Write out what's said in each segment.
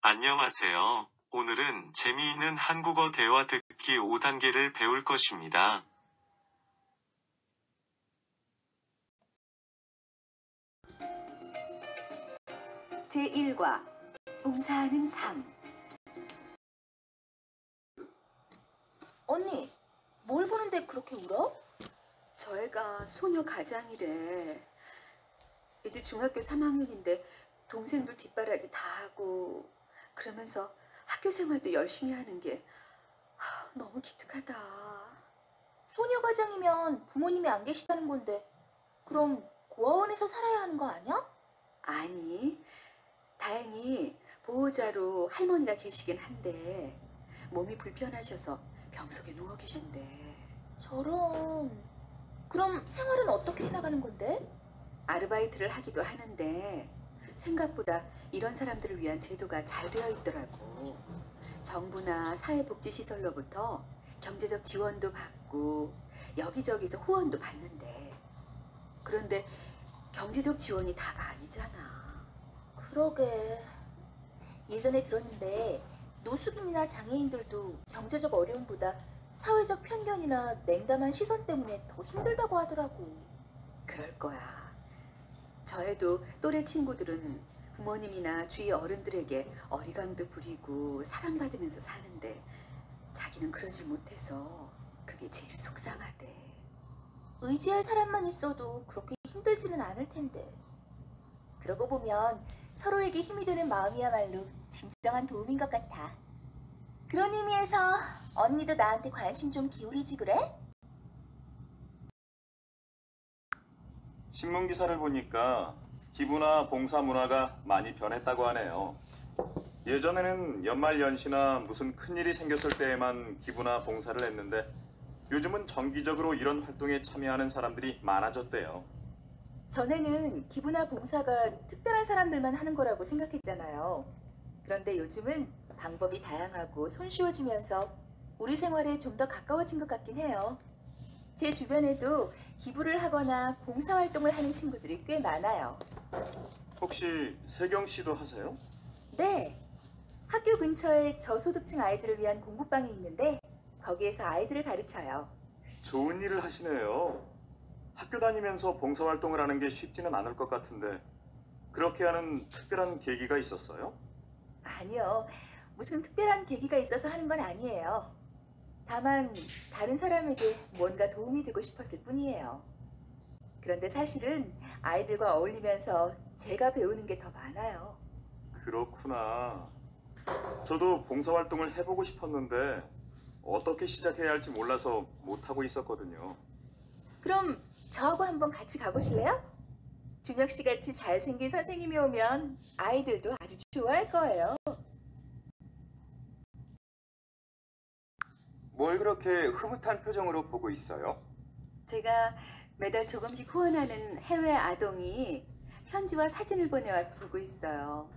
안녕하세요. 오늘은 재미있는 한국어 대화 듣기 5단계를 배울 것입니다. 제1과 봉사하는 삶. 언니, 뭘 보는데 그렇게 울어? 저 애가 소녀 가장이래. 이제 중학교 3학년인데 동생들 뒷바라지 다 하고 그러면서 학교 생활도 열심히 하는 게 너무 기특하다. 소녀 과장이면 부모님이 안 계시다는 건데 그럼 고아원에서 살아야 하는 거 아니야? 아니, 다행히 보호자로 할머니가 계시긴 한데 몸이 불편하셔서 병석에 누워 계신데. 저런. 그럼 생활은 어떻게 해나가는 건데? 아르바이트를 하기도 하는데 생각보다 이런 사람들을 위한 제도가 잘 되어 있더라고. 정부나 사회복지시설로부터 경제적 지원도 받고 여기저기서 후원도 받는데, 그런데 경제적 지원이 다가 아니잖아. 그러게. 예전에 들었는데 노숙인이나 장애인들도 경제적 어려움보다 사회적 편견이나 냉담한 시선 때문에 더 힘들다고 하더라고. 그럴 거야. 저 애도 또래 친구들은 부모님이나 주위 어른들에게 어리광도 부리고 사랑받으면서 사는데 자기는 그러질 못해서 그게 제일 속상하대. 의지할 사람만 있어도 그렇게 힘들지는 않을 텐데. 그러고 보면 서로에게 힘이 되는 마음이야말로 진정한 도움인 것 같아. 그런 의미에서 언니도 나한테 관심 좀 기울이지 그래? 신문 기사를 보니까 기부나 봉사 문화가 많이 변했다고 하네요. 예전에는 연말연시나 무슨 큰일이 생겼을 때에만 기부나 봉사를 했는데 요즘은 정기적으로 이런 활동에 참여하는 사람들이 많아졌대요. 전에는 기부나 봉사가 특별한 사람들만 하는 거라고 생각했잖아요. 그런데 요즘은 방법이 다양하고 손쉬워지면서 우리 생활에 좀 더 가까워진 것 같긴 해요. 제 주변에도 기부를 하거나 봉사활동을 하는 친구들이 꽤 많아요. 혹시 세경 씨도 하세요? 네, 학교 근처에 저소득층 아이들을 위한 공부방이 있는데 거기에서 아이들을 가르쳐요. 좋은 일을 하시네요. 학교 다니면서 봉사활동을 하는 게 쉽지는 않을 것 같은데 그렇게 하는 특별한 계기가 있었어요? 아니요, 무슨 특별한 계기가 있어서 하는 건 아니에요. 다만 다른 사람에게 뭔가 도움이 되고 싶었을 뿐이에요. 그런데 사실은 아이들과 어울리면서 제가 배우는 게 더 많아요. 그렇구나. 저도 봉사활동을 해보고 싶었는데 어떻게 시작해야 할지 몰라서 못하고 있었거든요. 그럼 저하고 한번 같이 가보실래요? 준혁 씨 같이 잘생긴 선생님이 오면 아이들도 아주 좋아할 거예요. 뭘 그렇게 흐뭇한 표정으로 보고 있어요? 제가 매달 조금씩 후원하는 해외 아동이 편지와 사진을 보내와서 보고 있어요.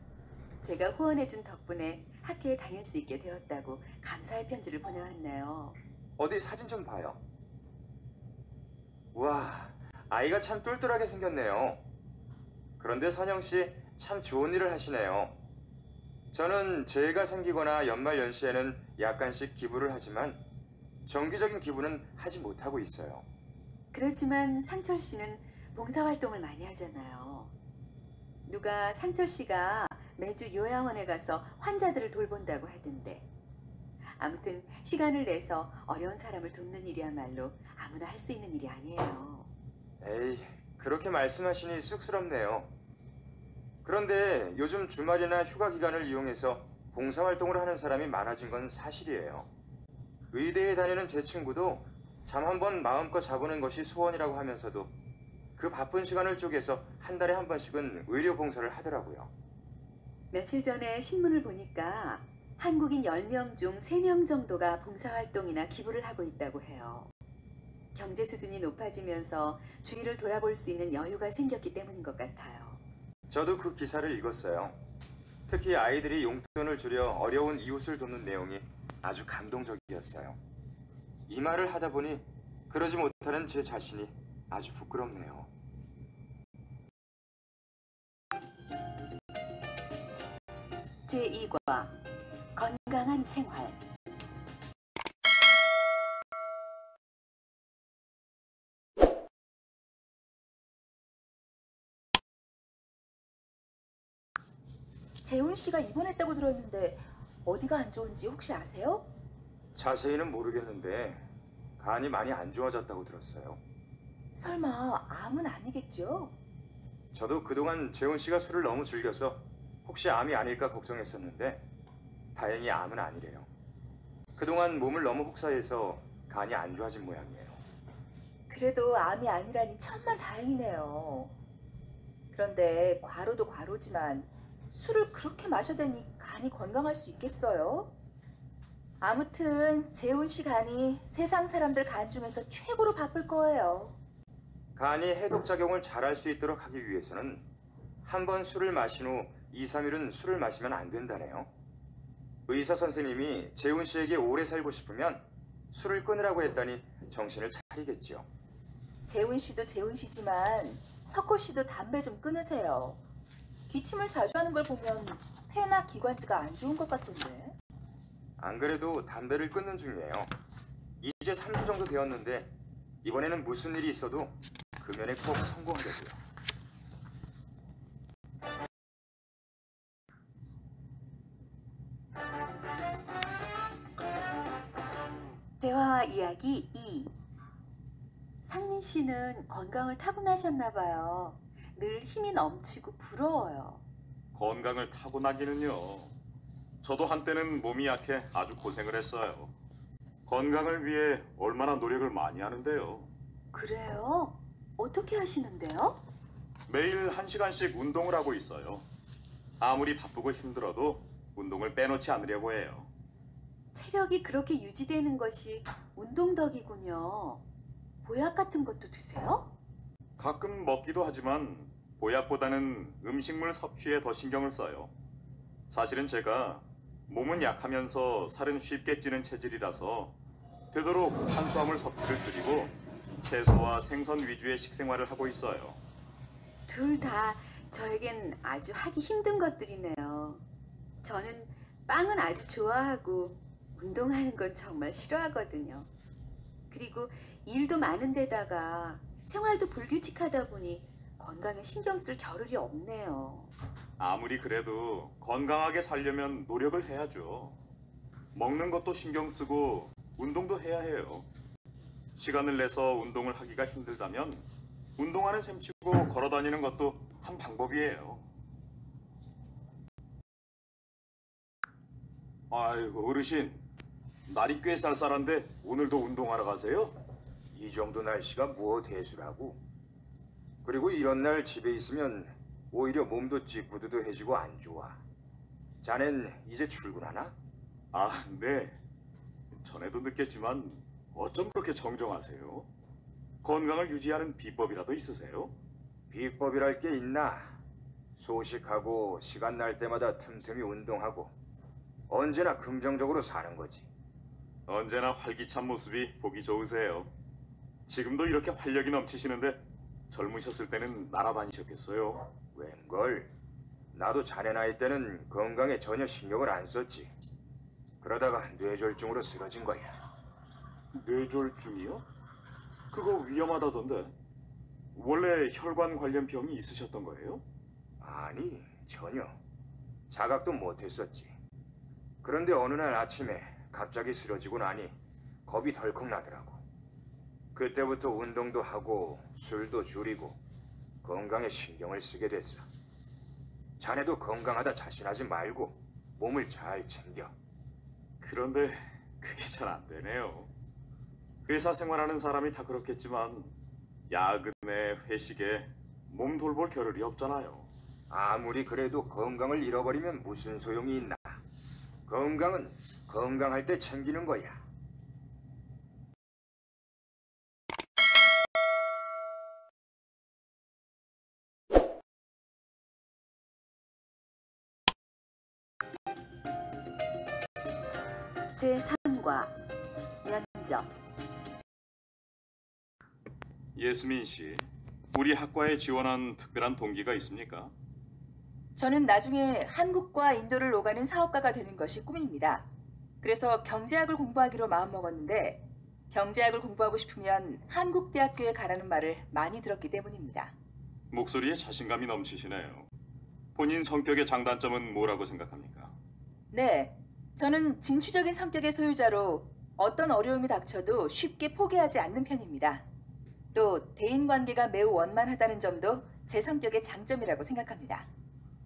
제가 후원해준 덕분에 학교에 다닐 수 있게 되었다고 감사의 편지를 보내왔네요. 어디 사진 좀 봐요. 와, 아이가 참 똘똘하게 생겼네요. 그런데 선영 씨 참 좋은 일을 하시네요. 저는 재해가 생기거나 연말 연시에는 약간씩 기부를 하지만 정기적인 기부는 하지 못하고 있어요. 그렇지만 상철 씨는 봉사활동을 많이 하잖아요. 누가 상철 씨가 매주 요양원에 가서 환자들을 돌본다고 하던데. 아무튼 시간을 내서 어려운 사람을 돕는 일이야말로 아무나 할 수 있는 일이 아니에요. 에이, 그렇게 말씀하시니 쑥스럽네요. 그런데 요즘 주말이나 휴가 기간을 이용해서 봉사활동을 하는 사람이 많아진 건 사실이에요. 의대에 다니는 제 친구도 잠 한 번 마음껏 자보는 것이 소원이라고 하면서도 그 바쁜 시간을 쪼개서 한 달에 한 번씩은 의료 봉사를 하더라고요. 며칠 전에 신문을 보니까 한국인 10명 중 3명 정도가 봉사활동이나 기부를 하고 있다고 해요. 경제 수준이 높아지면서 주위를 돌아볼 수 있는 여유가 생겼기 때문인 것 같아요. 저도 그 기사를 읽었어요. 특히 아이들이 용돈을 줄여 어려운 이웃을 돕는 내용이 아주 감동적이었어요. 이 말을 하다 보니 그러지 못하는 제 자신이 아주 부끄럽네요. 제2과 건강한 생활. 재훈 씨가 입원했다고 들었는데 어디가 안 좋은지 혹시 아세요? 자세히는 모르겠는데 간이 많이 안 좋아졌다고 들었어요. 설마 암은 아니겠죠? 저도 그동안 재훈 씨가 술을 너무 즐겨서 혹시 암이 아닐까 걱정했었는데 다행히 암은 아니래요. 그동안 몸을 너무 혹사해서 간이 안 좋아진 모양이에요. 그래도 암이 아니라니 천만 다행이네요. 그런데 과로도 과로지만 술을 그렇게 마셔대니 간이 건강할 수 있겠어요? 아무튼 재훈 씨 간이 세상 사람들 간 중에서 최고로 바쁠 거예요. 간이 해독작용을 잘할 수 있도록 하기 위해서는 한 번 술을 마신 후 2, 3일은 술을 마시면 안 된다네요. 의사 선생님이 재훈 씨에게 오래 살고 싶으면 술을 끊으라고 했다니 정신을 차리겠지요. 재훈 씨도 재훈 씨지만 석호 씨도 담배 좀 끊으세요. 기침을 자주 하는 걸 보면 폐나 기관지가 안 좋은 것 같던데. 안 그래도 담배를 끊는 중이에요. 이제 3주 정도 되었는데 이번에는 무슨 일이 있어도 금연에 꼭 성공하려고요. 대화 이야기 2. 상민 씨는 건강을 타고나셨나 봐요. 늘 힘이 넘치고 부러워요. 건강을 타고나기는요. 저도 한때는 몸이 약해 아주 고생을 했어요. 건강을 위해 얼마나 노력을 많이 하는데요. 그래요? 어떻게 하시는데요? 매일 1시간씩 운동을 하고 있어요. 아무리 바쁘고 힘들어도 운동을 빼놓지 않으려고 해요. 체력이 그렇게 유지되는 것이 운동 덕이군요. 보약 같은 것도 드세요? 가끔 먹기도 하지만 보약보다는 음식물 섭취에 더 신경을 써요. 사실은 제가 몸은 약하면서 살은 쉽게 찌는 체질이라서 되도록 탄수화물 섭취를 줄이고 채소와 생선 위주의 식생활을 하고 있어요. 둘 다 저에겐 아주 하기 힘든 것들이네요. 저는 빵은 아주 좋아하고 운동하는 건 정말 싫어하거든요. 그리고 일도 많은 데다가 생활도 불규칙하다 보니 건강에 신경 쓸 겨를이 없네요. 아무리 그래도 건강하게 살려면 노력을 해야죠. 먹는 것도 신경 쓰고 운동도 해야 해요. 시간을 내서 운동을 하기가 힘들다면 운동하는 셈 치고 걸어 다니는 것도 한 방법이에요. 아이고 어르신, 날이 꽤 쌀쌀한데 오늘도 운동하러 가세요? 이 정도 날씨가 무엇 대수라고. 그리고 이런 날 집에 있으면 오히려 몸도 찌뿌드드해지고 안 좋아. 자넨 이제 출근하나? 아, 네. 전에도 느꼈지만 어쩜 그렇게 정정하세요? 건강을 유지하는 비법이라도 있으세요? 비법이랄 게 있나? 소식하고 시간 날 때마다 틈틈이 운동하고 언제나 긍정적으로 사는 거지. 언제나 활기찬 모습이 보기 좋으세요. 지금도 이렇게 활력이 넘치시는데 젊으셨을 때는 날아다니셨겠어요? 웬걸? 나도 자네 나이 때는 건강에 전혀 신경을 안 썼지. 그러다가 뇌졸중으로 쓰러진 거야. 뇌졸중이요? 그거 위험하다던데. 원래 혈관 관련 병이 있으셨던 거예요? 아니, 전혀. 자각도 못했었지. 그런데 어느 날 아침에 갑자기 쓰러지고 나니 겁이 덜컥 나더라고. 그때부터 운동도 하고 술도 줄이고 건강에 신경을 쓰게 됐어. 자네도 건강하다 자신하지 말고 몸을 잘 챙겨. 그런데 그게 잘 안 되네요. 회사 생활하는 사람이 다 그렇겠지만 야근에 회식에 몸 돌볼 겨를이 없잖아요. 아무리 그래도 건강을 잃어버리면 무슨 소용이 있나. 건강은 건강할 때 챙기는 거야. 제3과 면접. 예스민 씨, 우리 학과에 지원한 특별한 동기가 있습니까? 저는 나중에 한국과 인도를 오가는 사업가가 되는 것이 꿈입니다. 그래서 경제학을 공부하기로 마음먹었는데 경제학을 공부하고 싶으면 한국대학교에 가라는 말을 많이 들었기 때문입니다. 목소리에 자신감이 넘치시네요. 본인 성격의 장단점은 뭐라고 생각합니까? 네, 저는 진취적인 성격의 소유자로 어떤 어려움이 닥쳐도 쉽게 포기하지 않는 편입니다. 또 대인관계가 매우 원만하다는 점도 제 성격의 장점이라고 생각합니다.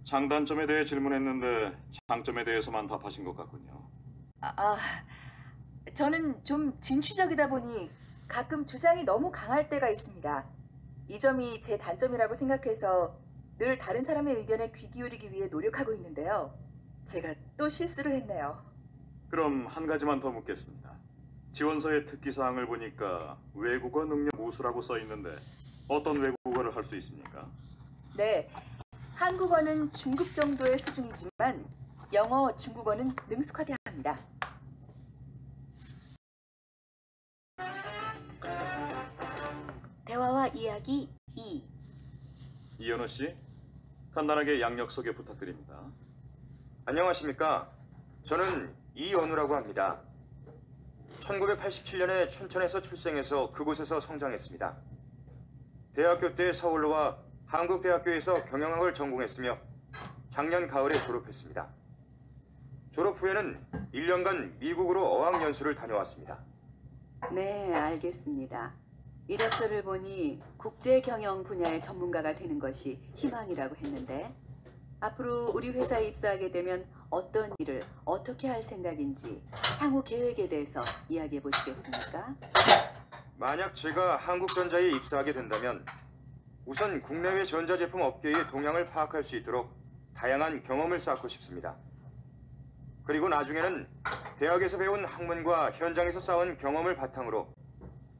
장단점에 대해 질문했는데 장점에 대해서만 답하신 것 같군요. 저는 좀 진취적이다 보니 가끔 주장이 너무 강할 때가 있습니다. 이 점이 제 단점이라고 생각해서 늘 다른 사람의 의견에 귀 기울이기 위해 노력하고 있는데요. 제가 또 실수를 했네요. 그럼 한 가지만 더 묻겠습니다. 지원서의 특기사항을 보니까 외국어 능력 우수라고 써 있는데 어떤 외국어를 할 수 있습니까? 네, 한국어는 중급 정도의 수준이지만 영어, 중국어는 능숙하게 합니다. 대화와 이야기 2. 이현우 씨, 간단하게 양력 소개 부탁드립니다. 안녕하십니까? 저는 이연우라고 합니다. 1987년에 춘천에서 출생해서 그곳에서 성장했습니다. 대학교 때 서울로 와 한국대학교에서 경영학을 전공했으며 작년 가을에 졸업했습니다. 졸업 후에는 1년간 미국으로 어학연수를 다녀왔습니다. 네, 알겠습니다. 이력서를 보니 국제 경영 분야의 전문가가 되는 것이 희망이라고 했는데 앞으로 우리 회사에 입사하게 되면 어떤 일을 어떻게 할 생각인지 향후 계획에 대해서 이야기해 보시겠습니까? 만약 제가 한국전자에 입사하게 된다면 우선 국내외 전자제품 업계의 동향을 파악할 수 있도록 다양한 경험을 쌓고 싶습니다. 그리고 나중에는 대학에서 배운 학문과 현장에서 쌓은 경험을 바탕으로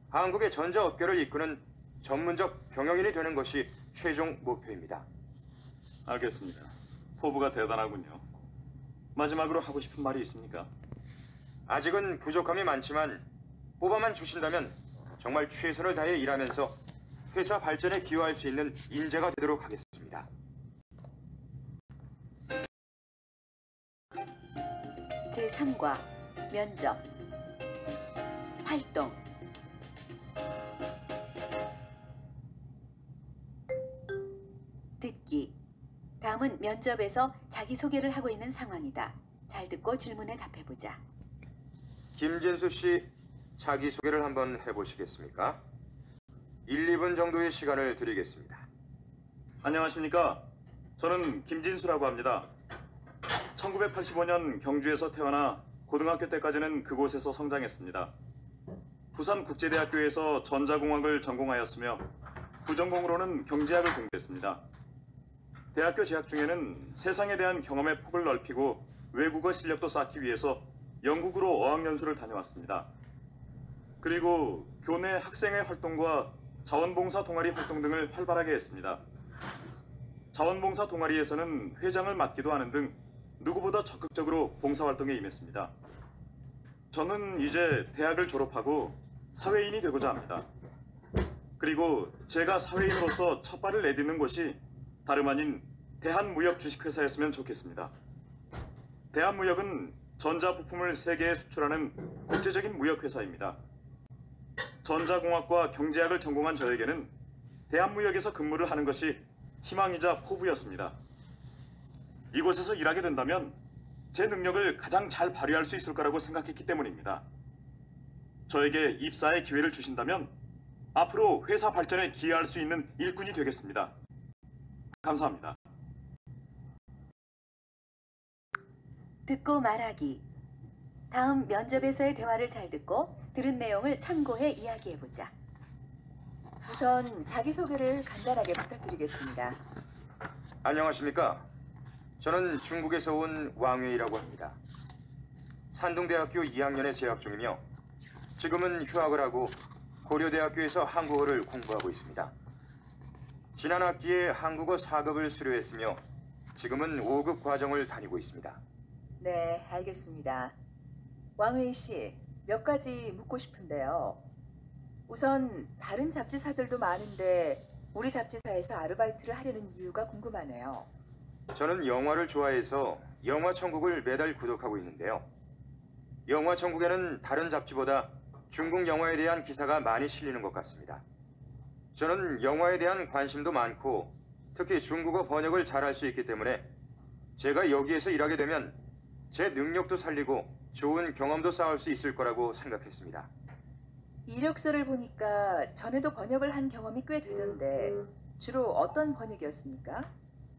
한국의 전자업계를 이끄는 전문적 경영인이 되는 것이 최종 목표입니다. 알겠습니다. 포부가 대단하군요. 마지막으로 하고 싶은 말이 있습니까? 아직은 부족함이 많지만 뽑아만 주신다면 정말 최선을 다해 일하면서 회사 발전에 기여할 수 있는 인재가 되도록 하겠습니다. 제3과 면접 활동 듣기. 다음은 면접에서 자기소개를 하고 있는 상황이다. 잘 듣고 질문에 답해보자. 김진수 씨 자기소개를 한번 해보시겠습니까? 1, 2분 정도의 시간을 드리겠습니다. 안녕하십니까? 저는 김진수라고 합니다. 1985년 경주에서 태어나 고등학교 때까지는 그곳에서 성장했습니다. 부산국제대학교에서 전자공학을 전공하였으며 부전공으로는 경제학을 공부했습니다. 대학교 재학 중에는 세상에 대한 경험의 폭을 넓히고 외국어 실력도 쌓기 위해서 영국으로 어학연수를 다녀왔습니다. 그리고 교내 학생회 활동과 자원봉사 동아리 활동 등을 활발하게 했습니다. 자원봉사 동아리에서는 회장을 맡기도 하는 등 누구보다 적극적으로 봉사활동에 임했습니다. 저는 이제 대학을 졸업하고 사회인이 되고자 합니다. 그리고 제가 사회인으로서 첫 발을 내딛는 곳이 다름 아닌 대한무역 주식회사였으면 좋겠습니다. 대한무역은 전자부품을 세계에 수출하는 국제적인 무역회사입니다. 전자공학과 경제학을 전공한 저에게는 대한무역에서 근무를 하는 것이 희망이자 포부였습니다. 이곳에서 일하게 된다면 제 능력을 가장 잘 발휘할 수 있을 거라고 생각했기 때문입니다. 저에게 입사의 기회를 주신다면 앞으로 회사 발전에 기여할 수 있는 일꾼이 되겠습니다. 감사합니다. 듣고 말하기. 다음 면접에서의 대화를 잘 듣고 들은 내용을 참고해 이야기해보자. 우선 자기소개를 간단하게 부탁드리겠습니다. 안녕하십니까? 저는 중국에서 온 왕웨이라고 합니다. 산둥대학교 2학년에 재학 중이며 지금은 휴학을 하고 고려대학교에서 한국어를 공부하고 있습니다. 지난 학기에 한국어 4급을 수료했으며 지금은 5급 과정을 다니고 있습니다. 네, 알겠습니다. 왕회희 씨, 몇 가지 묻고 싶은데요. 우선 다른 잡지사들도 많은데 우리 잡지사에서 아르바이트를 하려는 이유가 궁금하네요. 저는 영화를 좋아해서 영화 천국을 매달 구독하고 있는데요. 영화 천국에는 다른 잡지보다 중국 영화에 대한 기사가 많이 실리는 것 같습니다. 저는 영화에 대한 관심도 많고 특히 중국어 번역을 잘할 수 있기 때문에 제가 여기에서 일하게 되면 제 능력도 살리고 좋은 경험도 쌓을 수 있을 거라고 생각했습니다. 이력서를 보니까 전에도 번역을 한 경험이 꽤 되던데 주로 어떤 번역이었습니까?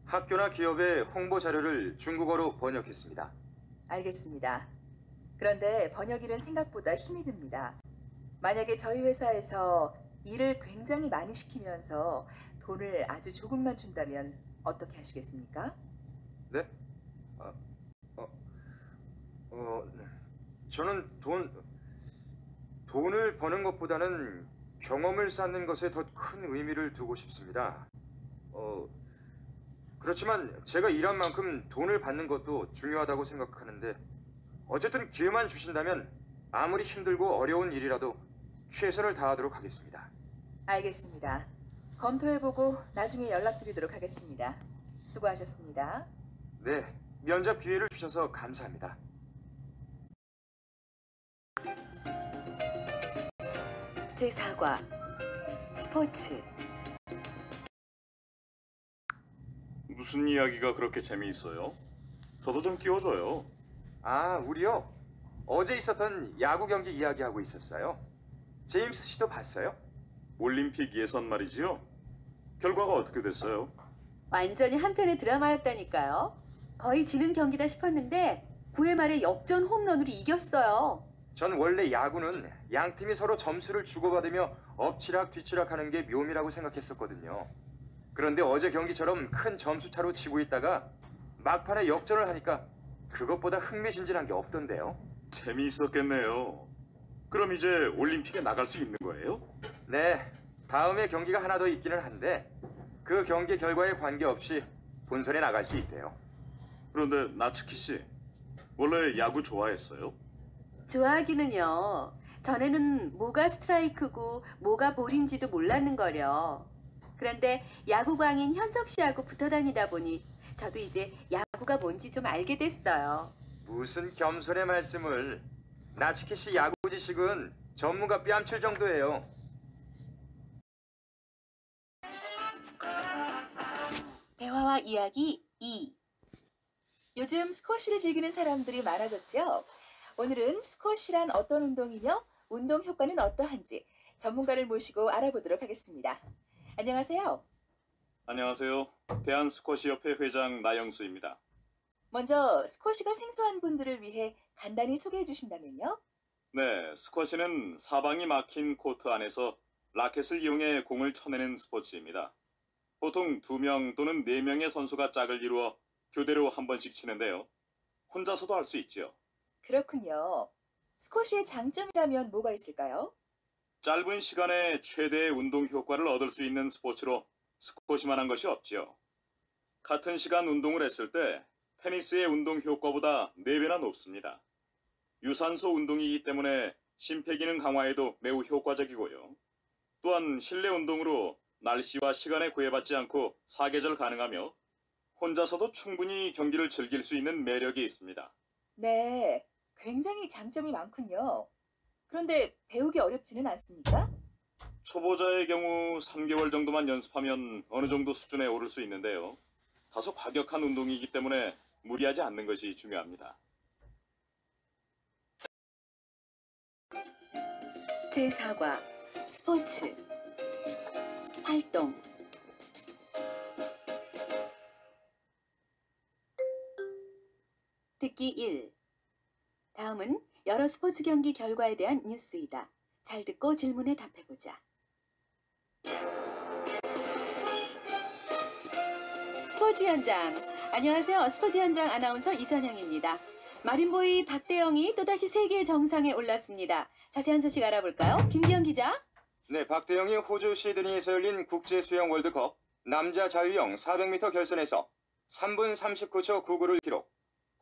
학교나 기업의 홍보 자료를 중국어로 번역했습니다. 알겠습니다. 그런데 번역 일은 생각보다 힘이 듭니다. 만약에 저희 회사에서 일을 굉장히 많이 시키면서 돈을 아주 조금만 준다면 어떻게 하시겠습니까? 네? 저는 돈을 버는 것보다는 경험을 쌓는 것에 더 큰 의미를 두고 싶습니다. 그렇지만 제가 일한 만큼 돈을 받는 것도 중요하다고 생각하는데 어쨌든 기회만 주신다면 아무리 힘들고 어려운 일이라도 최선을 다하도록 하겠습니다. 알겠습니다. 검토해보고 나중에 연락드리도록 하겠습니다. 수고하셨습니다. 네, 면접 기회를 주셔서 감사합니다. 제4과 스포츠. 무슨 이야기가 그렇게 재미있어요? 저도 좀 띄워줘요. 아, 우리요? 어제 있었던 야구 경기 이야기하고 있었어요. 제임스 씨도 봤어요? 올림픽 예선 말이지요? 결과가 어떻게 됐어요? 완전히 한편의 드라마였다니까요. 거의 지는 경기다 싶었는데 9회 말에 역전 홈런으로 이겼어요. 전 원래 야구는 양 팀이 서로 점수를 주고받으며 엎치락 뒤치락 하는 게 묘미라고 생각했었거든요. 그런데 어제 경기처럼 큰 점수차로 지고 있다가 막판에 역전을 하니까 그것보다 흥미진진한 게 없던데요. 재미있었겠네요. 그럼 이제 올림픽에 나갈 수 있는 거예요? 네, 다음에 경기가 하나 더 있기는 한데 그 경기 결과에 관계없이 본선에 나갈 수 있대요. 그런데 나츠키 씨, 원래 야구 좋아했어요? 좋아하기는요. 전에는 뭐가 스트라이크고 뭐가 볼인지도 몰랐는 거려. 그런데 야구광인 현석 씨하고 붙어 다니다 보니 저도 이제 야구가 뭔지 좀 알게 됐어요. 무슨 겸손의 말씀을. 나츠키 씨 야구 지식은 전문가 뺨칠 정도예요. 대화와 이야기 2. 요즘 스쿼시를 즐기는 사람들이 많아졌죠? 오늘은 스쿼시란 어떤 운동이며 운동 효과는 어떠한지 전문가를 모시고 알아보도록 하겠습니다. 안녕하세요. 안녕하세요. 대한스쿼시협회 회장 나영수입니다. 먼저 스쿼시가 생소한 분들을 위해 간단히 소개해 주신다면요? 네, 스쿼시는 사방이 막힌 코트 안에서 라켓을 이용해 공을 쳐내는 스포츠입니다. 보통 2명 또는 4명의 선수가 짝을 이루어 교대로 한 번씩 치는데요. 혼자서도 할 수 있죠. 그렇군요. 스쿼시의 장점이라면 뭐가 있을까요? 짧은 시간에 최대의 운동 효과를 얻을 수 있는 스포츠로 스쿼시만한 것이 없지요. 같은 시간 운동을 했을 때 테니스의 운동 효과보다 4배나 높습니다. 유산소 운동이기 때문에 심폐기능 강화에도 매우 효과적이고요. 또한 실내 운동으로 날씨와 시간에 구애받지 않고 사계절 가능하며 혼자서도 충분히 경기를 즐길 수 있는 매력이 있습니다. 네, 굉장히 장점이 많군요. 그런데 배우기 어렵지는 않습니까? 초보자의 경우 3개월 정도만 연습하면 어느 정도 수준에 오를 수 있는데요. 다소 과격한 운동이기 때문에 무리하지 않는 것이 중요합니다. 제4과 스포츠. 활동. 듣기 1. 다음은 여러 스포츠 경기 결과에 대한 뉴스이다. 잘 듣고 질문에 답해보자. 스포츠 현장. 안녕하세요. 스포츠 현장 아나운서 이선영입니다. 마린보이 박대영이 또다시 세계 정상에 올랐습니다. 자세한 소식 알아볼까요? 김기영 기자. 네, 박대영이 호주 시드니에서 열린 국제수영 월드컵 남자 자유형 400m 결선에서 3분 39초 99를 기록.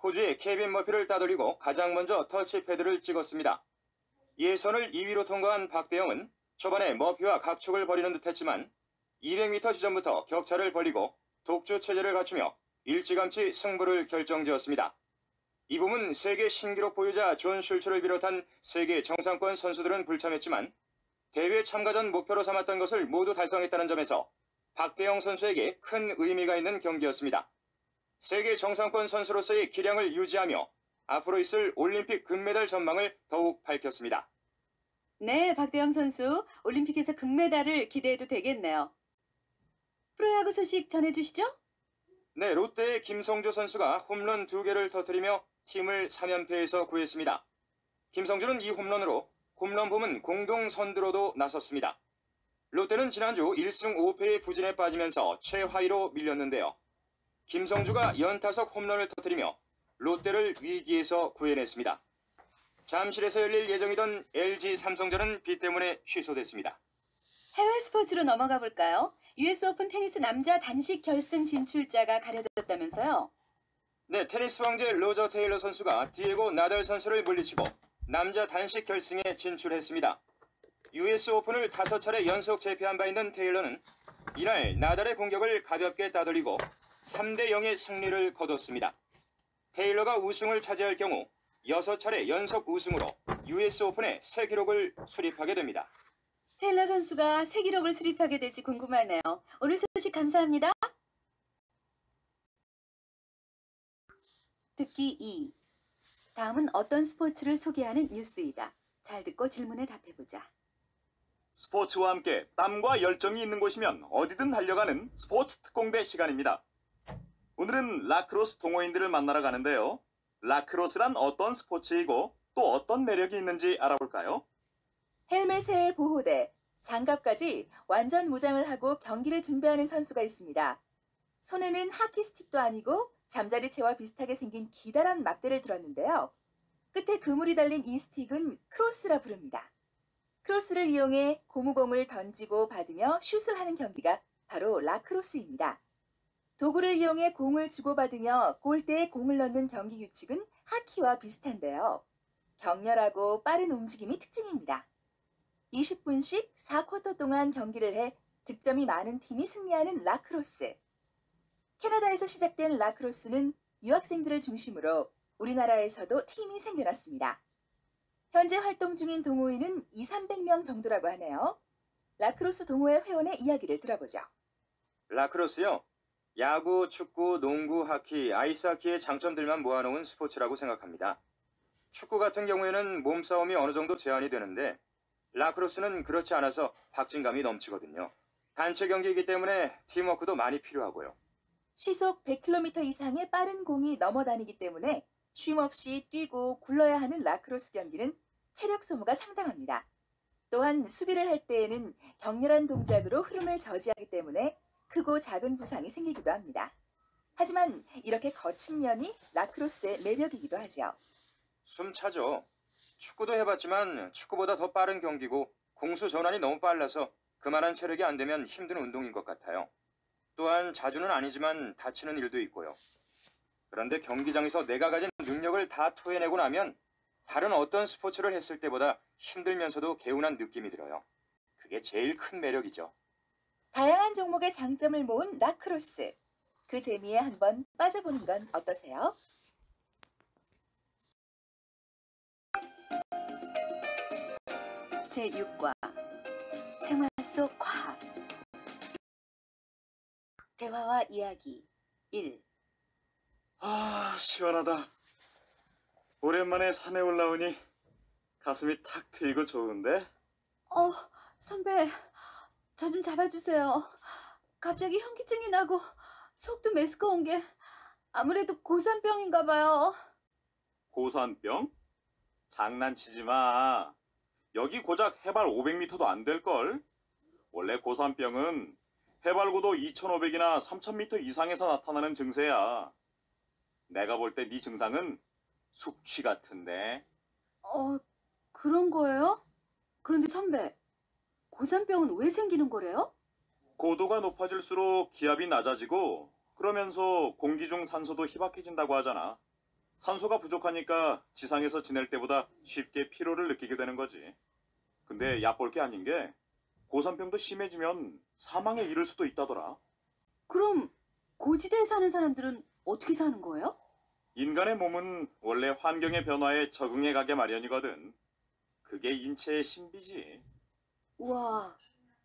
호주의 케빈 머피를 따돌리고 가장 먼저 터치패드를 찍었습니다. 예선을 2위로 통과한 박대영은 초반에 머피와 각축을 벌이는 듯했지만 200m 지점부터 격차를 벌리고 독주 체제를 갖추며 일찌감치 승부를 결정지었습니다. 이 부분 세계 신기록 보유자 존 슐츠를 비롯한 세계 정상권 선수들은 불참했지만 대회 참가 전 목표로 삼았던 것을 모두 달성했다는 점에서 박대영 선수에게 큰 의미가 있는 경기였습니다. 세계 정상권 선수로서의 기량을 유지하며 앞으로 있을 올림픽 금메달 전망을 더욱 밝혔습니다. 네, 박대영 선수 올림픽에서 금메달을 기대해도 되겠네요. 프로야구 소식 전해주시죠. 네, 롯데의 김성주 선수가 홈런 2개를 터뜨리며 팀을 3연패에서 구했습니다. 김성주는 이 홈런으로 홈런 부문 공동 선두로도 나섰습니다. 롯데는 지난주 1승 5패의 부진에 빠지면서 최하위로 밀렸는데요. 김성주가 연타석 홈런을 터뜨리며 롯데를 위기에서 구해냈습니다. 잠실에서 열릴 예정이던 LG 삼성전은 비 때문에 취소됐습니다. 해외 스포츠로 넘어가 볼까요? US 오픈 테니스 남자 단식 결승 진출자가 가려졌다면서요? 네, 테니스 왕제 로저 테일러 선수가 디에고 나달 선수를 물리치고 남자 단식 결승에 진출했습니다. US 오픈을 5차례 연속 제패한 바 있는 테일러는 이날 나달의 공격을 가볍게 따돌리고 3대 0의 승리를 거뒀습니다. 테일러가 우승을 차지할 경우 6차례 연속 우승으로 US 오픈의 새 기록을 수립하게 됩니다. 테일러 선수가 새 기록을 수립하게 될지 궁금하네요. 오늘 소식 감사합니다. 듣기 2. 다음은 어떤 스포츠를 소개하는 뉴스이다. 잘 듣고 질문에 답해보자. 스포츠와 함께 땀과 열정이 있는 곳이면 어디든 달려가는 스포츠 특공대 시간입니다. 오늘은 라크로스 동호인들을 만나러 가는데요. 라크로스란 어떤 스포츠이고 또 어떤 매력이 있는지 알아볼까요? 헬멧에 보호대, 장갑까지 완전 무장을 하고 경기를 준비하는 선수가 있습니다. 손에는 하키 스틱도 아니고 잠자리채와 비슷하게 생긴 기다란 막대를 들었는데요. 끝에 그물이 달린 이 스틱은 크로스라 부릅니다. 크로스를 이용해 고무공을 던지고 받으며 슛을 하는 경기가 바로 라크로스입니다. 도구를 이용해 공을 주고받으며 골대에 공을 넣는 경기 규칙은 하키와 비슷한데요. 격렬하고 빠른 움직임이 특징입니다. 20분씩 4쿼터 동안 경기를 해 득점이 많은 팀이 승리하는 라크로스. 캐나다에서 시작된 라크로스는 유학생들을 중심으로 우리나라에서도 팀이 생겨났습니다. 현재 활동 중인 동호인은 200~300명 정도라고 하네요. 라크로스 동호회 회원의 이야기를 들어보죠. 라크로스요? 야구, 축구, 농구, 하키, 아이스하키의 장점들만 모아놓은 스포츠라고 생각합니다. 축구 같은 경우에는 몸싸움이 어느 정도 제한이 되는데 라크로스는 그렇지 않아서 박진감이 넘치거든요. 단체 경기이기 때문에 팀워크도 많이 필요하고요. 시속 100km 이상의 빠른 공이 넘어다니기 때문에 쉼 없이 뛰고 굴러야 하는 라크로스 경기는 체력 소모가 상당합니다. 또한 수비를 할 때에는 격렬한 동작으로 흐름을 저지하기 때문에 크고 작은 부상이 생기기도 합니다. 하지만 이렇게 거친 면이 라크로스의 매력이기도 하죠. 숨차죠. 축구도 해봤지만 축구보다 더 빠른 경기고 공수 전환이 너무 빨라서 그만한 체력이 안 되면 힘든 운동인 것 같아요. 또한 자주는 아니지만 다치는 일도 있고요. 그런데 경기장에서 내가 가진 능력을 다 토해내고 나면 다른 어떤 스포츠를 했을 때보다 힘들면서도 개운한 느낌이 들어요. 그게 제일 큰 매력이죠. 다양한 종목의 장점을 모은 라크로스. 그 재미에 한번 빠져보는 건 어떠세요? 제6과 생활 속 과학. 대화와 이야기 1. 시원하다. 오랜만에 산에 올라오니 가슴이 탁 트이고 좋은데? 선배, 저 좀 잡아주세요. 갑자기 현기증이 나고 속도 메스꺼 온 게 아무래도 고산병인가 봐요. 고산병? 장난치지 마. 여기 고작 해발 500m도 안 될걸? 원래 고산병은 해발고도 2500이나 3000m 이상에서 나타나는 증세야. 내가 볼 때 네 증상은 숙취 같은데. 그런 거예요? 그런데 선배, 고산병은 왜 생기는 거래요? 고도가 높아질수록 기압이 낮아지고 그러면서 공기 중 산소도 희박해진다고 하잖아. 산소가 부족하니까 지상에서 지낼 때보다 쉽게 피로를 느끼게 되는 거지. 근데 얕볼 게 아닌 게 고산병도 심해지면 사망에 이를 수도 있다더라. 그럼 고지대에 사는 사람들은 어떻게 사는 거예요? 인간의 몸은 원래 환경의 변화에 적응해 가게 마련이거든. 그게 인체의 신비지. 우와,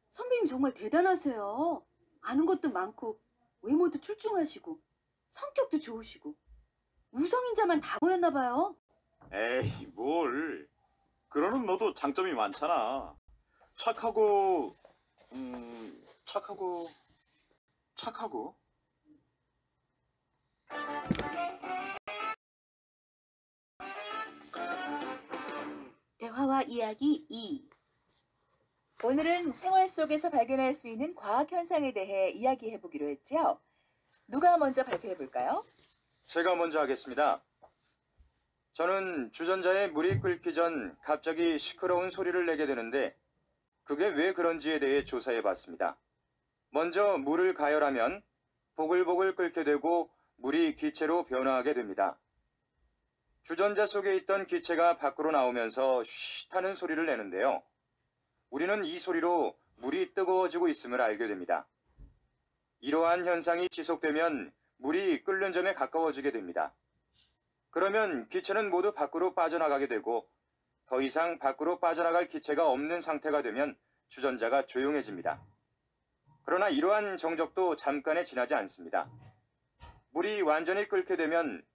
선배님 정말 대단하세요. 아는 것도 많고, 외모도 출중하시고, 성격도 좋으시고, 우성인자만 다 모였나 봐요. 에이, 뭘. 그러는 너도 장점이 많잖아. 착하고, 착하고, 착하고. 대화와 이야기 2. 오늘은 생활 속에서 발견할 수 있는 과학 현상에 대해 이야기해 보기로 했죠. 누가 먼저 발표해 볼까요? 제가 먼저 하겠습니다. 저는 주전자에 물이 끓기 전 갑자기 시끄러운 소리를 내게 되는데 그게 왜 그런지에 대해 조사해 봤습니다. 먼저 물을 가열하면 보글보글 끓게 되고 물이 기체로 변화하게 됩니다. 주전자 속에 있던 기체가 밖으로 나오면서 쉿 하는 소리를 내는데요. 우리는 이 소리로 물이 뜨거워지고 있음을 알게 됩니다. 이러한 현상이 지속되면 물이 끓는 점에 가까워지게 됩니다. 그러면 기체는 모두 밖으로 빠져나가게 되고 더 이상 밖으로 빠져나갈 기체가 없는 상태가 되면 주전자가 조용해집니다. 그러나 이러한 정적도 잠깐에 지나지 않습니다. 물이 완전히 끓게 되면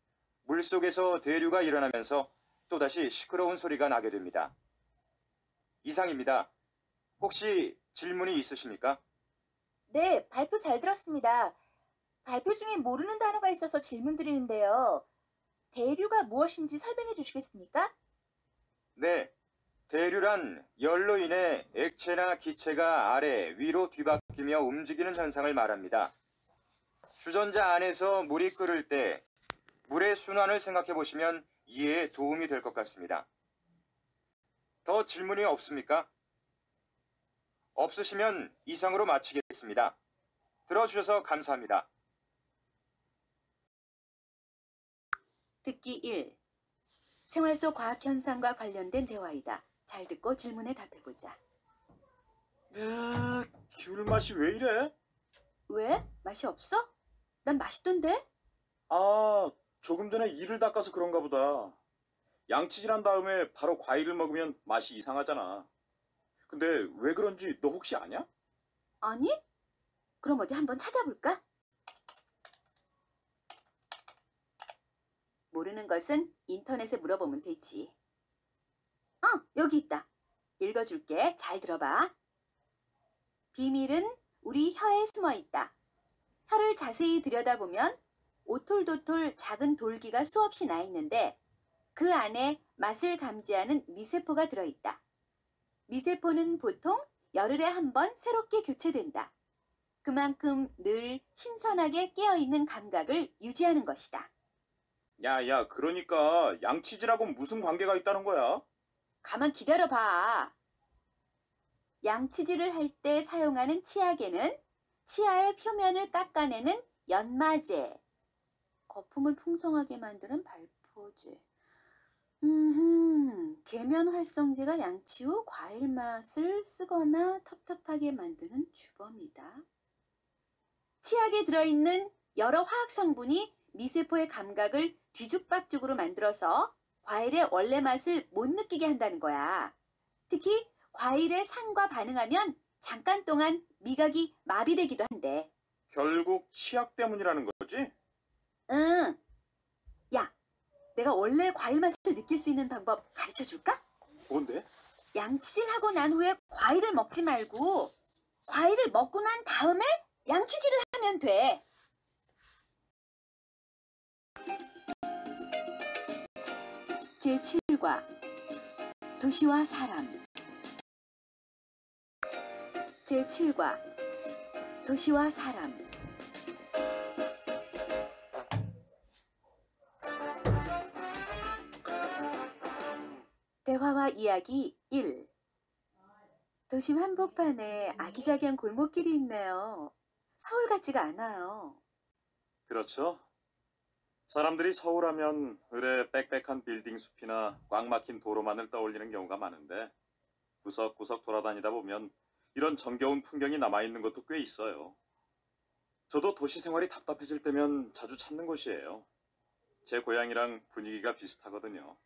물속에서 대류가 일어나면서 또다시 시끄러운 소리가 나게 됩니다. 이상입니다. 혹시 질문이 있으십니까? 네, 발표 잘 들었습니다. 발표 중에 모르는 단어가 있어서 질문 드리는데요. 대류가 무엇인지 설명해 주시겠습니까? 네, 대류란 열로 인해 액체나 기체가 아래, 위로 뒤바뀌며 움직이는 현상을 말합니다. 주전자 안에서 물이 끓을 때 물의 순환을 생각해 보시면 이해에 도움이 될 것 같습니다. 더 질문이 없습니까? 없으시면 이상으로 마치겠습니다. 들어주셔서 감사합니다. 듣기 1. 생활 속 과학 현상과 관련된 대화이다. 잘 듣고 질문에 답해보자. 귤 맛이 왜 이래? 왜? 맛이 없어? 난 맛있던데? 아, 조금 전에 이를 닦아서 그런가 보다. 양치질한 다음에 바로 과일을 먹으면 맛이 이상하잖아. 근데 왜 그런지 너 혹시 아냐? 아니? 그럼 어디 한번 찾아볼까? 모르는 것은 인터넷에 물어보면 되지. 여기 있다. 읽어줄게. 잘 들어봐. 비밀은 우리 혀에 숨어 있다. 혀를 자세히 들여다보면 오톨도톨 작은 돌기가 수없이 나 있는데 그 안에 맛을 감지하는 미세포가 들어있다. 미세포는 보통 열흘에 한 번 새롭게 교체된다. 그만큼 늘 신선하게 깨어있는 감각을 유지하는 것이다. 야, 그러니까 양치질하고 무슨 관계가 있다는 거야? 가만 기다려봐. 양치질을 할 때 사용하는 치약에는 치아의 표면을 깎아내는 연마제, 거품을 풍성하게 만드는 발포제, 계면 활성제가 양치 후 과일 맛을 쓰거나 텁텁하게 만드는 주범이다. 치약에 들어있는 여러 화학 성분이 미세포의 감각을 뒤죽박죽으로 만들어서 과일의 원래 맛을 못 느끼게 한다는 거야. 특히 과일의 산과 반응하면 잠깐 동안 미각이 마비되기도 한대. 결국 치약 때문이라는 거지? 응. 야, 내가 원래 과일 맛을 느낄 수 있는 방법 가르쳐 줄까? 뭔데? 양치질하고 난 후에 과일을 먹지 말고 과일을 먹고 난 다음에 양치질을 하면 돼. 제7과 도시와 사람. 제7과 도시와 사람. 대화와 이야기 1. 도심 한복판에 아기자기한 골목길이 있네요. 서울 같지가 않아요. 그렇죠. 사람들이 서울하면 을의 빽빽한 빌딩 숲이나 꽉 막힌 도로만을 떠올리는 경우가 많은데 구석구석 돌아다니다 보면 이런 정겨운 풍경이 남아있는 것도 꽤 있어요. 저도 도시 생활이 답답해질 때면 자주 찾는 곳이에요. 제 고향이랑 분위기가 비슷하거든요.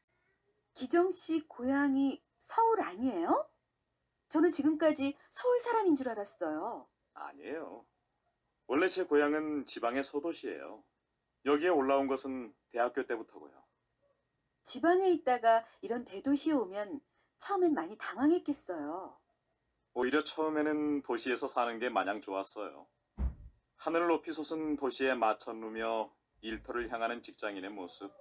기정 씨 고향이 서울 아니에요? 저는 지금까지 서울 사람인 줄 알았어요. 아니에요. 원래 제 고향은 지방의 소도시예요. 여기에 올라온 것은 대학교 때부터고요. 지방에 있다가 이런 대도시에 오면 처음엔 많이 당황했겠어요. 오히려 처음에는 도시에서 사는 게 마냥 좋았어요. 하늘 높이 솟은 도시에 맞춰누며 일터를 향하는 직장인의 모습,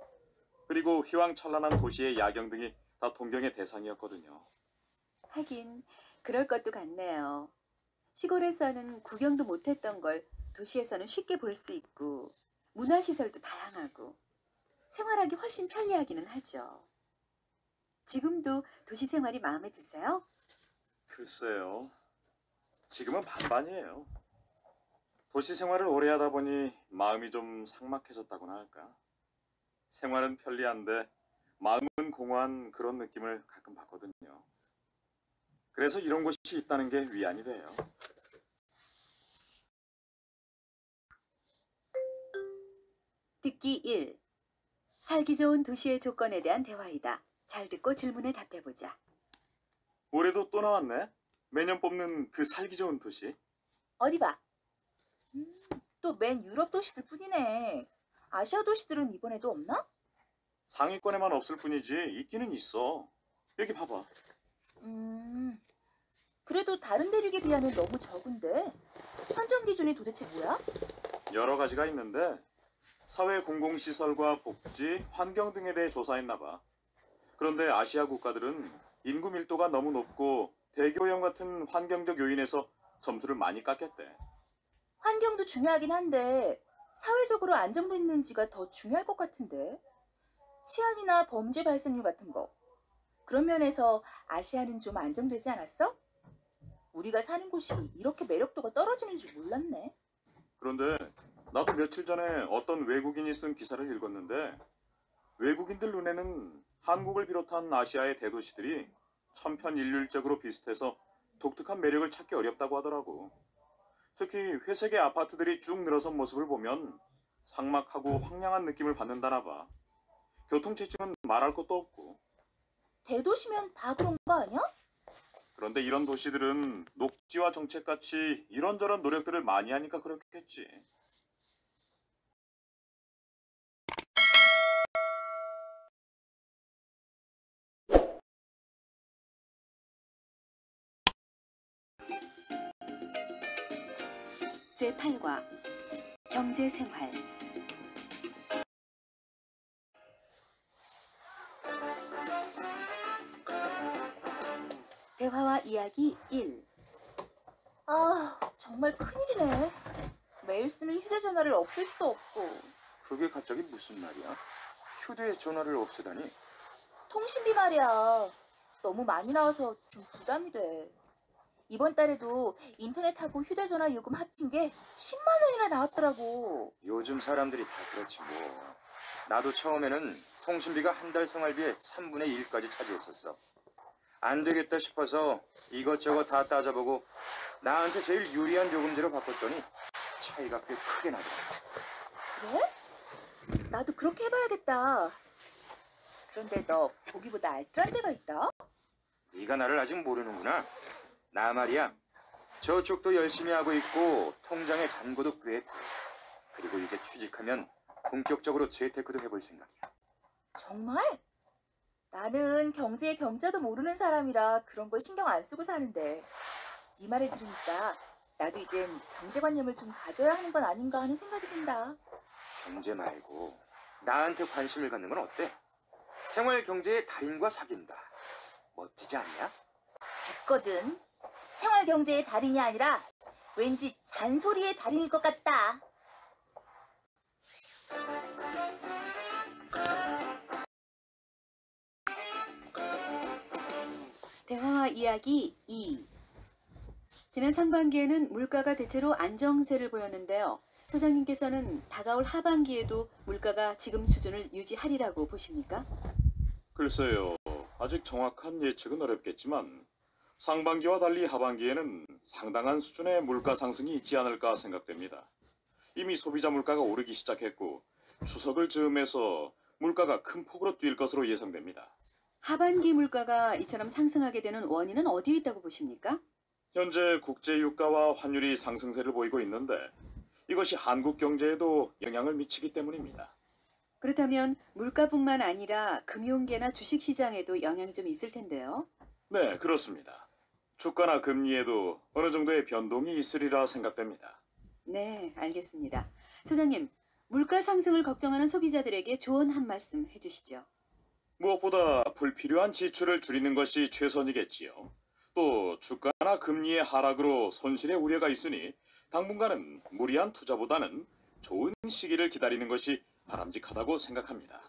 그리고 휘황찬란한 도시의 야경 등이 다 동경의 대상이었거든요. 하긴 그럴 것도 같네요. 시골에서는 구경도 못했던 걸 도시에서는 쉽게 볼 수 있고 문화시설도 다양하고 생활하기 훨씬 편리하기는 하죠. 지금도 도시 생활이 마음에 드세요? 글쎄요. 지금은 반반이에요. 도시 생활을 오래 하다 보니 마음이 좀 삭막해졌다고나 할까. 생활은 편리한데 마음은 공허한 그런 느낌을 가끔 받거든요. 그래서 이런 곳이 있다는 게 위안이 돼요. 듣기 1. 살기 좋은 도시의 조건에 대한 대화이다. 잘 듣고 질문에 답해보자. 올해도 또 나왔네. 매년 뽑는 그 살기 좋은 도시. 어디 봐. 또 맨 유럽 도시들 뿐이네. 아시아 도시들은 이번에도 없나? 상위권에만 없을 뿐이지 있기는 있어. 여기 봐봐. 그래도 다른 대륙에 비하면 너무 적은데. 선정 기준이 도대체 뭐야? 여러 가지가 있는데 사회 공공시설과 복지, 환경 등에 대해 조사했나 봐. 그런데 아시아 국가들은 인구 밀도가 너무 높고 대기오염 같은 환경적 요인에서 점수를 많이 깎였대. 환경도 중요하긴 한데 사회적으로 안정됐는지가 더 중요할 것 같은데. 치안이나 범죄 발생률 같은 거. 그런 면에서 아시아는 좀 안정되지 않았어? 우리가 사는 곳이 이렇게 매력도가 떨어지는 줄 몰랐네. 그런데 나도 며칠 전에 어떤 외국인이 쓴 기사를 읽었는데 외국인들 눈에는 한국을 비롯한 아시아의 대도시들이 천편일률적으로 비슷해서 독특한 매력을 찾기 어렵다고 하더라고. 특히 회색의 아파트들이 쭉 늘어선 모습을 보면 삭막하고 황량한 느낌을 받는다나 봐. 교통체증은 말할 것도 없고. 대도시면 다 그런 거 아니야? 그런데 이런 도시들은 녹지와 정책같이 이런저런 노력들을 많이 하니까 그렇겠지. 제8과 경제생활. 대화와 이야기 1. 정말 큰일이네. 매일 쓰는 휴대전화를 없앨 수도 없고. 그게 갑자기 무슨 말이야? 휴대전화를 없애다니? 통신비 말이야. 너무 많이 나와서 좀 부담이 돼. 이번 달에도 인터넷하고 휴대전화 요금 합친 게 10만 원이나 나왔더라고. 요즘 사람들이 다 그렇지 뭐. 나도 처음에는 통신비가 한 달 생활비의 3분의 1까지 차지했었어. 안 되겠다 싶어서 이것저것 다 따져보고 나한테 제일 유리한 요금제로 바꿨더니 차이가 꽤 크게 나더라고. 그래? 나도 그렇게 해봐야겠다. 그런데 너 보기보다 알뜰한 데가 있다? 네가 나를 아직 모르는구나. 나 말이야. 저축도 열심히 하고 있고 통장에 잔고도 꽤 돼. 그리고 이제 취직하면 본격적으로 재테크도 해볼 생각이야. 정말? 나는 경제의 경자도 모르는 사람이라 그런 걸 신경 안 쓰고 사는데 네 말을 들으니까 나도 이젠 경제관념을 좀 가져야 하는 건 아닌가 하는 생각이 든다. 경제 말고 나한테 관심을 갖는 건 어때? 생활 경제의 달인과 사귄다. 멋지지 않냐? 됐거든. 생활 경제의 달인이 아니라 왠지 잔소리의 달인일 것 같다. 대화와 이야기 2. 지난 상반기에는 물가가 대체로 안정세를 보였는데요. 소장님께서는 다가올 하반기에도 물가가 지금 수준을 유지하리라고 보십니까? 글쎄요. 아직 정확한 예측은 어렵겠지만 상반기와 달리 하반기에는 상당한 수준의 물가 상승이 있지 않을까 생각됩니다. 이미 소비자 물가가 오르기 시작했고 추석을 즈음해서 물가가 큰 폭으로 뛸 것으로 예상됩니다. 하반기 물가가 이처럼 상승하게 되는 원인은 어디에 있다고 보십니까? 현재 국제 유가와 환율이 상승세를 보이고 있는데 이것이 한국 경제에도 영향을 미치기 때문입니다. 그렇다면 물가뿐만 아니라 금융계나 주식시장에도 영향이 좀 있을 텐데요. 네, 그렇습니다. 주가나 금리에도 어느 정도의 변동이 있으리라 생각됩니다. 네, 알겠습니다. 소장님, 물가 상승을 걱정하는 소비자들에게 조언 한 말씀 해주시죠. 무엇보다 불필요한 지출을 줄이는 것이 최선이겠지요. 또 주가나 금리의 하락으로 손실의 우려가 있으니 당분간은 무리한 투자보다는 좋은 시기를 기다리는 것이 바람직하다고 생각합니다.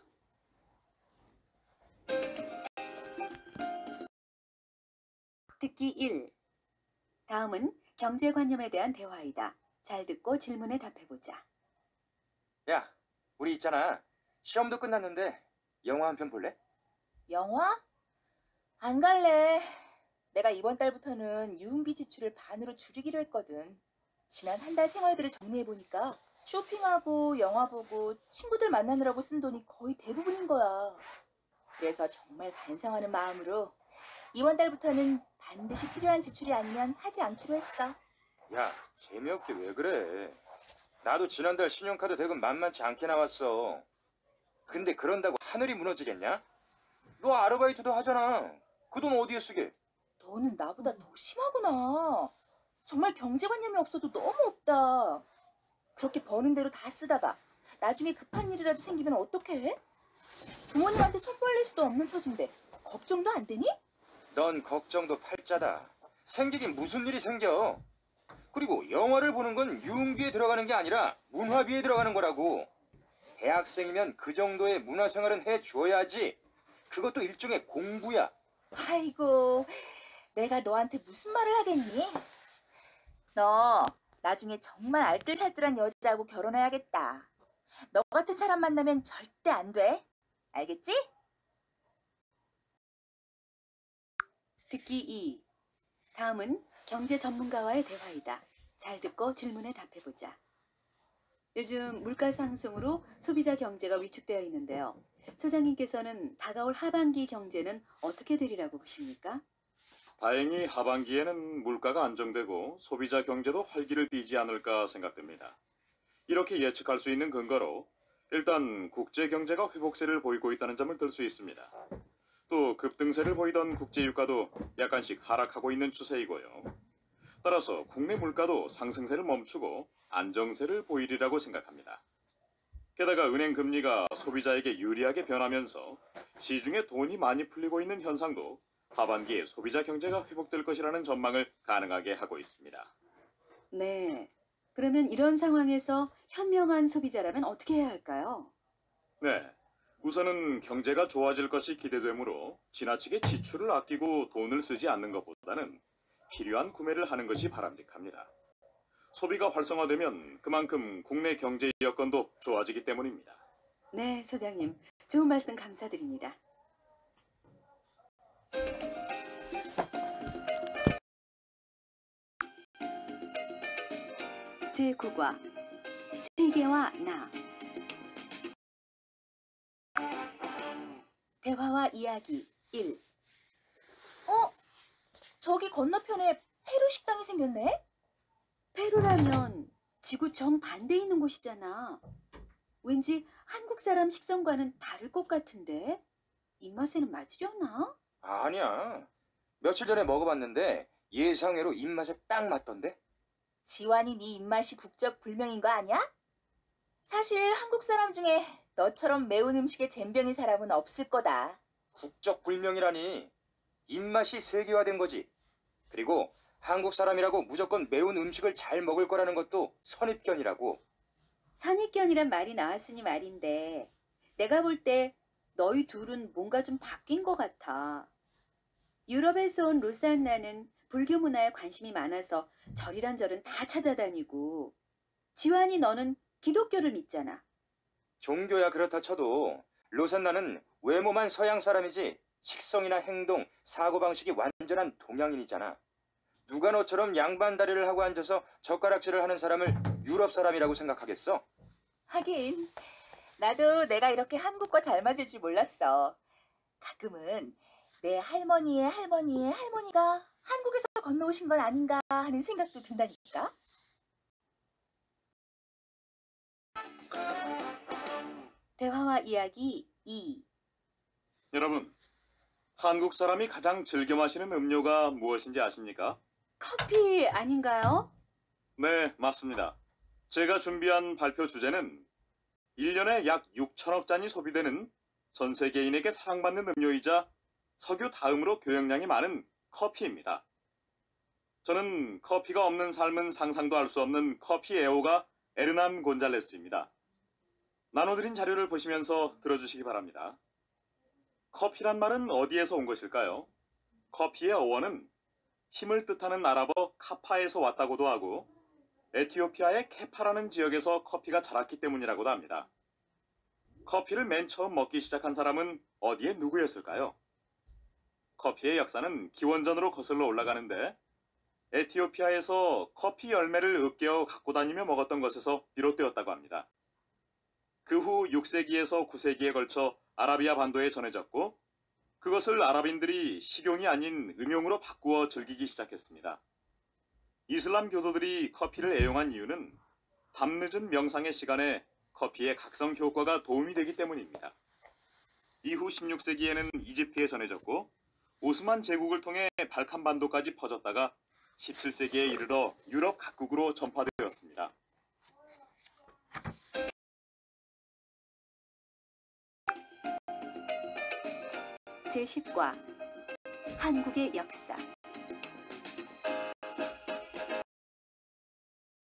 듣기 1. 다음은 경제관념에 대한 대화이다. 잘 듣고 질문에 답해보자. 야, 우리 있잖아. 시험도 끝났는데 영화 한 편 볼래? 영화? 안 갈래. 내가 이번 달부터는 유흥비 지출을 반으로 줄이기로 했거든. 지난 한 달 생활비를 정리해보니까 쇼핑하고 영화 보고 친구들 만나느라고 쓴 돈이 거의 대부분인 거야. 그래서 정말 반성하는 마음으로 이번 달부터는 반드시 필요한 지출이 아니면 하지 않기로 했어. 야, 재미없게 왜 그래? 나도 지난달 신용카드 대금 만만치 않게 나왔어. 근데 그런다고 하늘이 무너지겠냐? 너 아르바이트도 하잖아. 그 돈 어디에 쓰게? 너는 나보다 더 심하구나. 정말 경제관념이 없어도 너무 없다. 그렇게 버는 대로 다 쓰다가 나중에 급한 일이라도 생기면 어떡해? 부모님한테 손 벌릴 수도 없는 처진데 걱정도 안 되니? 넌 걱정도 팔자다. 생기긴 무슨 일이 생겨. 그리고 영화를 보는 건 유흥비에 들어가는 게 아니라 문화비에 들어가는 거라고. 대학생이면 그 정도의 문화생활은 해줘야지. 그것도 일종의 공부야. 아이고, 내가 너한테 무슨 말을 하겠니? 너 나중에 정말 알뜰살뜰한 여자하고 결혼해야겠다. 너 같은 사람 만나면 절대 안 돼. 알겠지? 듣기 2. 다음은 경제 전문가와의 대화이다. 잘 듣고 질문에 답해보자. 요즘 물가 상승으로 소비자 경제가 위축되어 있는데요. 소장님께서는 다가올 하반기 경제는 어떻게 되리라고 보십니까? 다행히 하반기에는 물가가 안정되고 소비자 경제도 활기를 띠지 않을까 생각됩니다. 이렇게 예측할 수 있는 근거로 일단 국제 경제가 회복세를 보이고 있다는 점을 들 수 있습니다. 또 급등세를 보이던 국제 유가도 약간씩 하락하고 있는 추세이고요. 따라서 국내 물가도 상승세를 멈추고 안정세를 보이리라고 생각합니다. 게다가 은행 금리가 소비자에게 유리하게 변하면서 시중에 돈이 많이 풀리고 있는 현상도 하반기에 소비자 경제가 회복될 것이라는 전망을 가능하게 하고 있습니다. 네. 그러면 이런 상황에서 현명한 소비자라면 어떻게 해야 할까요? 네, 우선은 경제가 좋아질 것이 기대되므로 지나치게 지출을 아끼고 돈을 쓰지 않는 것보다는 필요한 구매를 하는 것이 바람직합니다. 소비가 활성화되면 그만큼 국내 경제 여건도 좋아지기 때문입니다. 네, 소장님. 좋은 말씀 감사드립니다. 제9과 세계와 나. 대화와 이야기 1. 저기 건너편에 페루 식당이 생겼네? 페루라면 지구 정반대에 있는 곳이잖아. 왠지 한국 사람 식성과는 다를 것 같은데 입맛에는 맞으려나? 아니야. 며칠 전에 먹어봤는데 예상외로 입맛에 딱 맞던데? 지환이 네 입맛이 국적 불명인 거 아니야? 사실 한국 사람 중에 너처럼 매운 음식에 젬병인 사람은 없을 거다. 국적 불명이라니. 입맛이 세계화된 거지. 그리고 한국 사람이라고 무조건 매운 음식을 잘 먹을 거라는 것도 선입견이라고. 선입견이란 말이 나왔으니 말인데 내가 볼 때 너희 둘은 뭔가 좀 바뀐 것 같아. 유럽에서 온 로산나는 불교 문화에 관심이 많아서 절이란 절은 다 찾아다니고 지환이 너는 기독교를 믿잖아. 종교야 그렇다 쳐도 로산나는 외모만 서양 사람이지 식성이나 행동, 사고방식이 완전한 동양인이잖아. 누가 너처럼 양반다리를 하고 앉아서 젓가락질을 하는 사람을 유럽 사람이라고 생각하겠어? 하긴 나도 내가 이렇게 한국과 잘 맞을 줄 몰랐어. 가끔은 내 할머니의 할머니의 할머니가 한국에서 건너오신 건 아닌가 하는 생각도 든다니까. 대화와 이야기 2. 여러분, 한국 사람이 가장 즐겨 마시는 음료가 무엇인지 아십니까? 커피 아닌가요? 네, 맞습니다. 제가 준비한 발표 주제는 1년에 약 6천억 잔이 소비되는 전 세계인에게 사랑받는 음료이자 석유 다음으로 교역량이 많은 커피입니다. 저는 커피가 없는 삶은 상상도 할 수 없는 커피 애호가 에르난 곤잘레스입니다. 나눠드린 자료를 보시면서 들어주시기 바랍니다. 커피란 말은 어디에서 온 것일까요? 커피의 어원은 힘을 뜻하는 아랍어 카파에서 왔다고도 하고 에티오피아의 케파라는 지역에서 커피가 자랐기 때문이라고도 합니다. 커피를 맨 처음 먹기 시작한 사람은 어디에 누구였을까요? 커피의 역사는 기원전으로 거슬러 올라가는데 에티오피아에서 커피 열매를 읍개어 갖고 다니며 먹었던 것에서 비롯되었다고 합니다. 그 후 6세기에서 9세기에 걸쳐 아라비아 반도에 전해졌고 그것을 아랍인들이 식용이 아닌 음용으로 바꾸어 즐기기 시작했습니다. 이슬람 교도들이 커피를 애용한 이유는 밤늦은 명상의 시간에 커피의 각성 효과가 도움이 되기 때문입니다. 이후 16세기에는 이집트에 전해졌고 오스만 제국을 통해 발칸반도까지 퍼졌다가 17세기에 이르러 유럽 각국으로 전파되었습니다. 제10과 한국의 역사.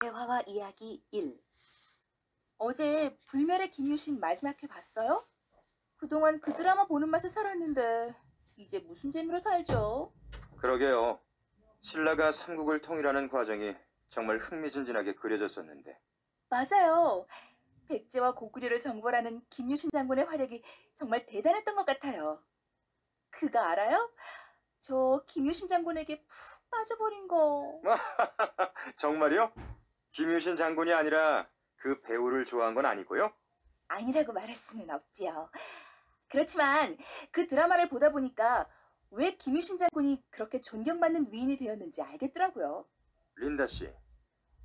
대화와 이야기 1. 어제 불멸의 김유신 마지막 회 봤어요? 그동안 그 드라마 보는 맛에 살았는데 이제 무슨 재미로 살죠? 그러게요. 신라가 삼국을 통일하는 과정이 정말 흥미진진하게 그려졌었는데. 맞아요. 백제와 고구려를 정벌하는 김유신 장군의 활약이 정말 대단했던 것 같아요. 그거 알아요? 저 김유신 장군에게 푹 빠져버린 거. 정말요? 김유신 장군이 아니라 그 배우를 좋아한 건 아니고요? 아니라고 말할 수는 없지요. 그렇지만 그 드라마를 보다 보니까 왜 김유신 장군이 그렇게 존경받는 위인이 되었는지 알겠더라고요. 린다 씨,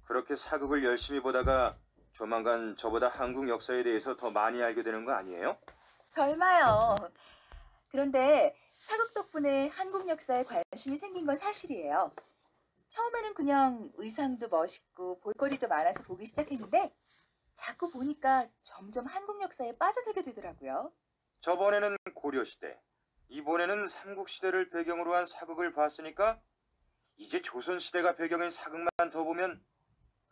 그렇게 사극을 열심히 보다가 조만간 저보다 한국 역사에 대해서 더 많이 알게 되는 거 아니에요? 설마요. 그런데 사극 덕분에 한국 역사에 관심이 생긴 건 사실이에요. 처음에는 그냥 의상도 멋있고 볼거리도 많아서 보기 시작했는데 자꾸 보니까 점점 한국 역사에 빠져들게 되더라고요. 저번에는 고려시대, 이번에는 삼국시대를 배경으로 한 사극을 봤으니까 이제 조선시대가 배경인 사극만 더 보면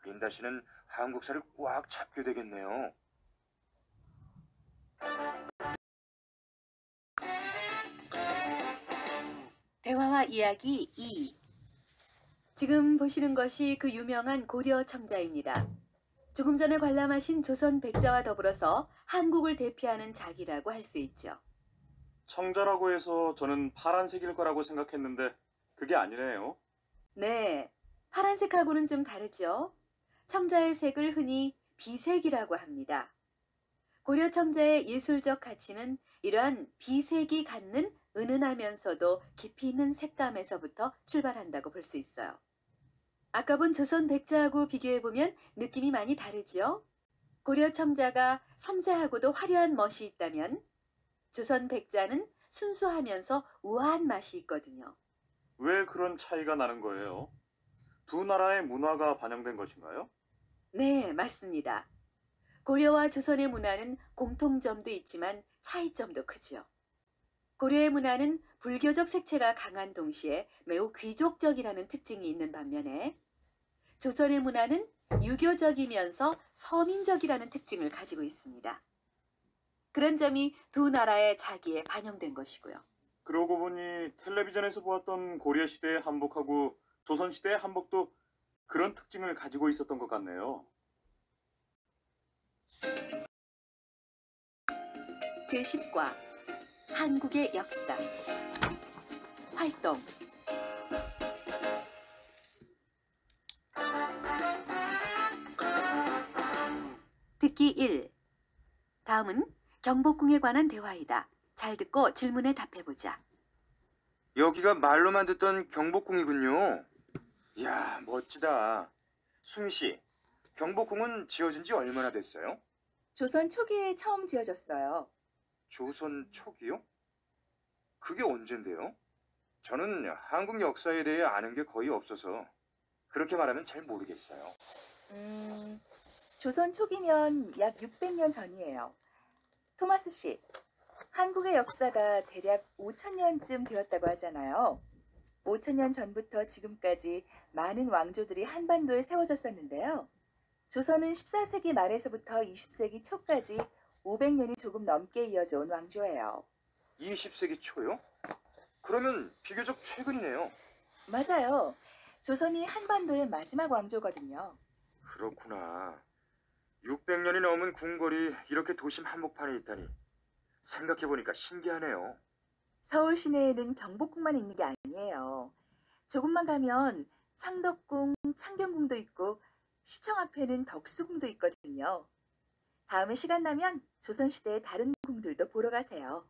린다 씨는 한국사를 꽉 잡게 되겠네요. 대화와 이야기 2. 지금 보시는 것이 그 유명한 고려 청자입니다. 조금 전에 관람하신 조선 백자와 더불어서 한국을 대표하는 작이라고 할 수 있죠. 청자라고 해서 저는 파란색일 거라고 생각했는데 그게 아니네요. 네, 파란색하고는 좀 다르죠. 청자의 색을 흔히 비색이라고 합니다. 고려 청자의 예술적 가치는 이러한 비색이 갖는 은은하면서도 깊이 있는 색감에서부터 출발한다고 볼 수 있어요. 아까 본 조선 백자하고 비교해보면 느낌이 많이 다르죠? 고려 청자가 섬세하고도 화려한 멋이 있다면 조선 백자는 순수하면서 우아한 맛이 있거든요. 왜 그런 차이가 나는 거예요? 두 나라의 문화가 반영된 것인가요? 네, 맞습니다. 고려와 조선의 문화는 공통점도 있지만 차이점도 크지요. 고려의 문화는 불교적 색채가 강한 동시에 매우 귀족적이라는 특징이 있는 반면에 조선의 문화는 유교적이면서 서민적이라는 특징을 가지고 있습니다. 그런 점이 두 나라의 자기에 반영된 것이고요. 그러고 보니 텔레비전에서 보았던 고려시대의 한복하고 조선시대의 한복도 그런 특징을 가지고 있었던 것 같네요. 제10과 한국의 역사 활동. 듣기 1. 다음은 경복궁에 관한 대화이다. 잘 듣고 질문에 답해보자. 여기가 말로만 듣던 경복궁이군요. 이야, 멋지다. 수미 씨, 경복궁은 지어진 지 얼마나 됐어요? 조선 초기에 처음 지어졌어요. 조선 초기요? 그게 언젠데요? 저는 한국 역사에 대해 아는 게 거의 없어서 그렇게 말하면 잘 모르겠어요. 조선 초기면 약 600년 전이에요. 토마스 씨, 한국의 역사가 대략 5,000년쯤 되었다고 하잖아요. 5,000년 전부터 지금까지 많은 왕조들이 한반도에 세워졌었는데요. 조선은 14세기 말에서부터 20세기 초까지 500년이 조금 넘게 이어져 온 왕조예요. 20세기 초요? 그러면 비교적 최근이네요. 맞아요. 조선이 한반도의 마지막 왕조거든요. 그렇구나. 600년이 넘은 궁궐이 이렇게 도심 한복판에 있다니 생각해보니까 신기하네요. 서울 시내에는 경복궁만 있는 게 아니에요. 조금만 가면 창덕궁, 창경궁도 있고 시청 앞에는 덕수궁도 있거든요. 다음에 시간 나면 조선시대의 다른 궁들도 보러 가세요.